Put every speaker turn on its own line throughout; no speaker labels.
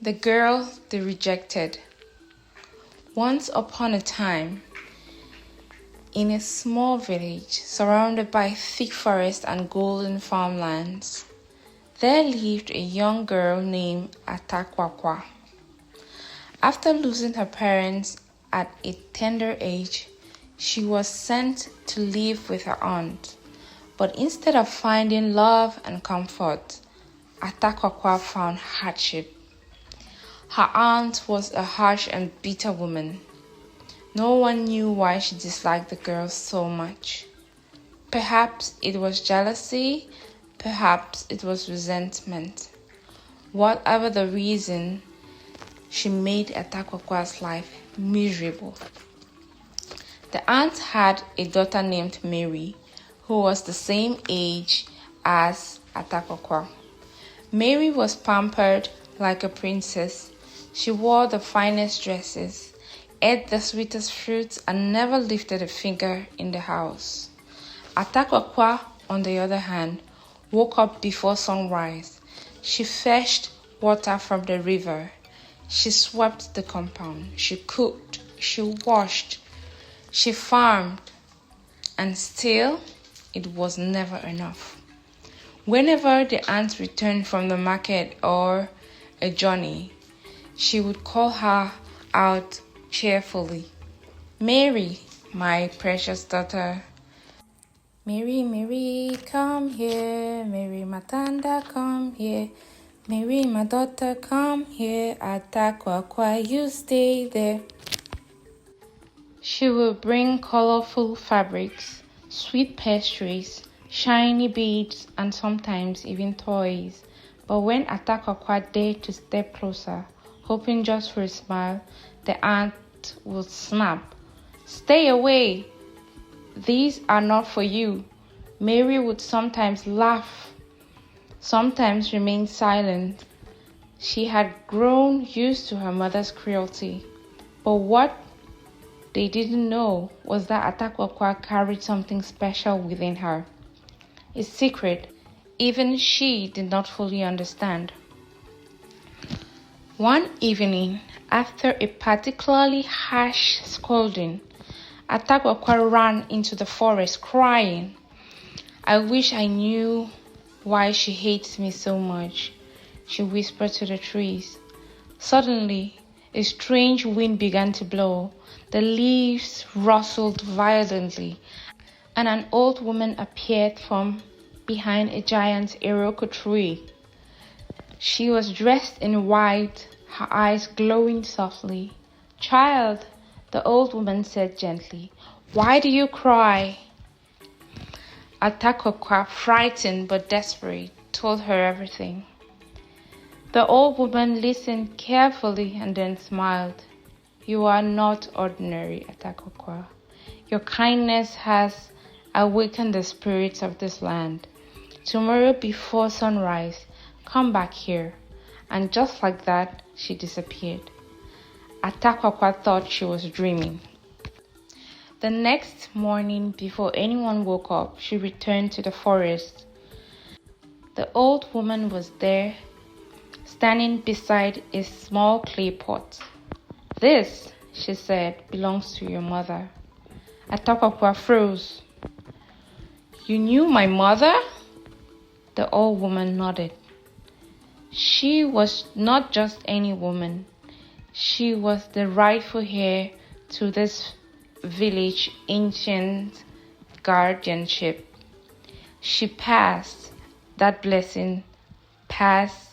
The Girl They Rejected. Once upon a time, in a small village surrounded by thick forest and golden farmlands, there lived a young girl named Atakwakwa. After losing her parents at a tender age, she was sent to live with her aunt. But instead of finding love and comfort, Atakwakwa found hardship. Her aunt was a harsh and bitter woman. No one knew why she disliked the girl so much. Perhaps it was jealousy, perhaps it was resentment. Whatever the reason, she made Atakwakwa's life miserable. The aunt had a daughter named Mary, who was the same age as Atakwakwa. Mary was pampered like a princess. She wore the finest dresses, ate the sweetest fruits, and never lifted a finger in the house. Atakwakwa, on the other hand, woke up before sunrise. She fetched water from the river. She swept the compound. She cooked. She washed. She farmed. And still, it was never enough. Whenever the aunt returned from the market or a journey, she would call her out cheerfully. "Mary, my precious daughter. Mary, Mary, come here. Mary, Matanda, come here. Mary, my daughter, come here. Atakwakwa, you stay there." She would bring colorful fabrics, sweet pastries, shiny beads, and sometimes even toys. But when Atakwakwa dared to step closer, hoping just for a smile, the aunt would snap, "Stay away! These are not for you." Mary would sometimes laugh, sometimes remain silent. She had grown used to her mother's cruelty. But what they didn't know was that Atakwakwa carried something special within her, a secret even she did not fully understand. One evening, after a particularly harsh scolding, Atakwakwa ran into the forest crying, "I wish I knew why she hates me so much," she whispered to the trees. Suddenly, a strange wind began to blow. The leaves rustled violently, and an old woman appeared from behind a giant iroko tree. She was dressed in white, her eyes glowing softly. "Child," the old woman said gently, "why do you cry?" Atakwakwa, frightened but desperate, told her everything. The old woman listened carefully and then smiled. "You are not ordinary, Atakwakwa. Your kindness has awakened the spirits of this land. Tomorrow before sunrise, come back here." And just like that, she disappeared. Atakwakwa thought she was dreaming. The next morning, before anyone woke up, she returned to the forest. The old woman was there, standing beside a small clay pot. "This," she said, "belongs to your mother." Atakwakwa froze. "You knew my mother?" The old woman nodded. She was not just any woman. She was the rightful heir to this village ancient guardianship. She passed that blessing passed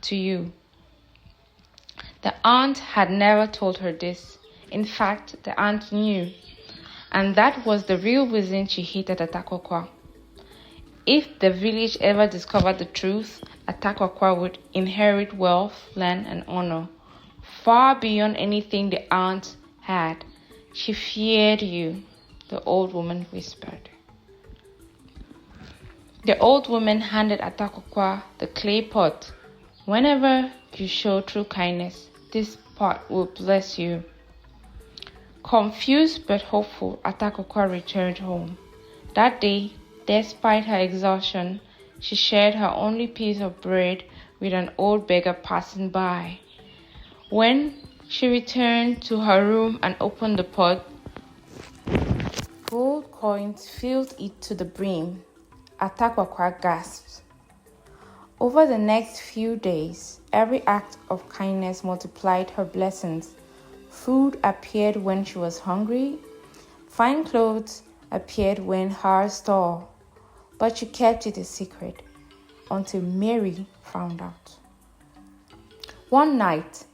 to you. The aunt had never told her this. In fact, the aunt knew, and that was the real reason she hated Atakwakwa. If the village ever discovered the truth, Atakwakwa would inherit wealth, land, and honor, far beyond anything the aunt had. "She feared you," the old woman whispered. The old woman handed Atakwakwa the clay pot. "Whenever you show true kindness, this pot will bless you." Confused but hopeful, Atakwakwa returned home. That day, despite her exhaustion, she shared her only piece of bread with an old beggar passing by. When she returned to her room and opened the pot, gold coins filled it to the brim. Atakwakwa gasped. Over the next few days, every act of kindness multiplied her blessings. Food appeared when she was hungry. Fine clothes appeared when her store. But she kept it a secret until Mary found out. One night,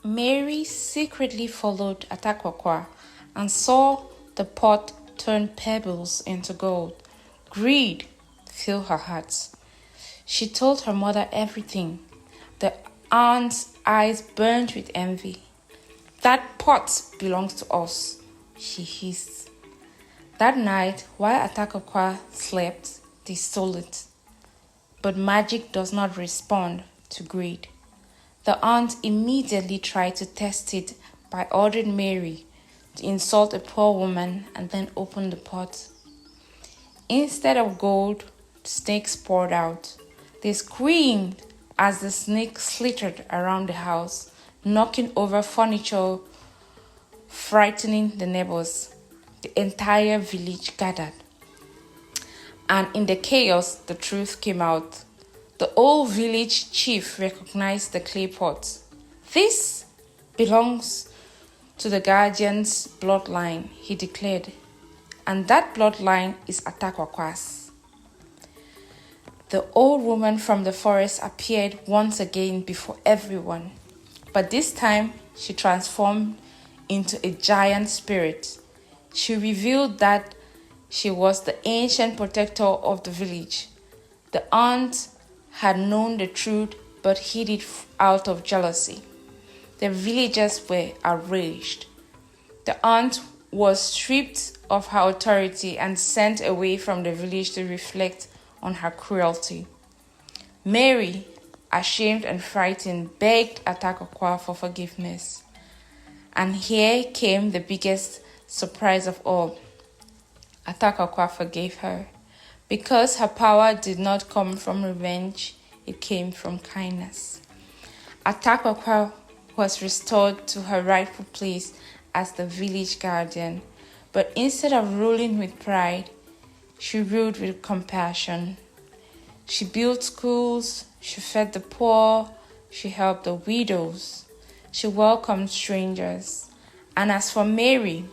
Mary secretly followed Atakwakwa and saw the pot turn pebbles into gold. Greed filled her heart. She told her mother everything. The aunt's eyes burned with envy. "That pot belongs to us," she hissed. That night, while Atakwakwa slept, they stole it. But magic does not respond to greed. The aunt immediately tried to test it by ordering Mary to insult a poor woman and then open the pot. Instead of gold, snakes poured out. They screamed as the snake slithered around the house, knocking over furniture, frightening the neighbors. The entire village gathered. And in the chaos, the truth came out. The old village chief recognized the clay pot. "This belongs to the guardian's bloodline," he declared. "And that bloodline is Atakwakwa's." The old woman from the forest appeared once again before everyone. But this time, she transformed into a giant spirit. She revealed that she was the ancient protector of the village. The aunt had known the truth but hid it out of jealousy. The villagers were outraged. The aunt was stripped of her authority and sent away from the village to reflect on her cruelty. Mary, ashamed and frightened, begged Atakwakwa for forgiveness. And here came the biggest surprise of all. Atakwakwa forgave her. Because her power did not come from revenge, it came from kindness. Atakwakwa was restored to her rightful place as the village guardian, but instead of ruling with pride, she ruled with compassion. She built schools, she fed the poor, she helped the widows, she welcomed strangers. And as for Mary,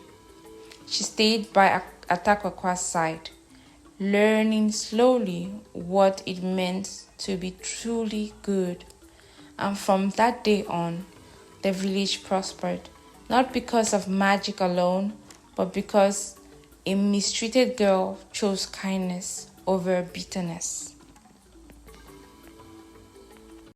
she stayed by Atakwakwa's side, learning slowly what it meant to be truly good. And from that day on, the village prospered, not because of magic alone, but because a mistreated girl chose kindness over bitterness.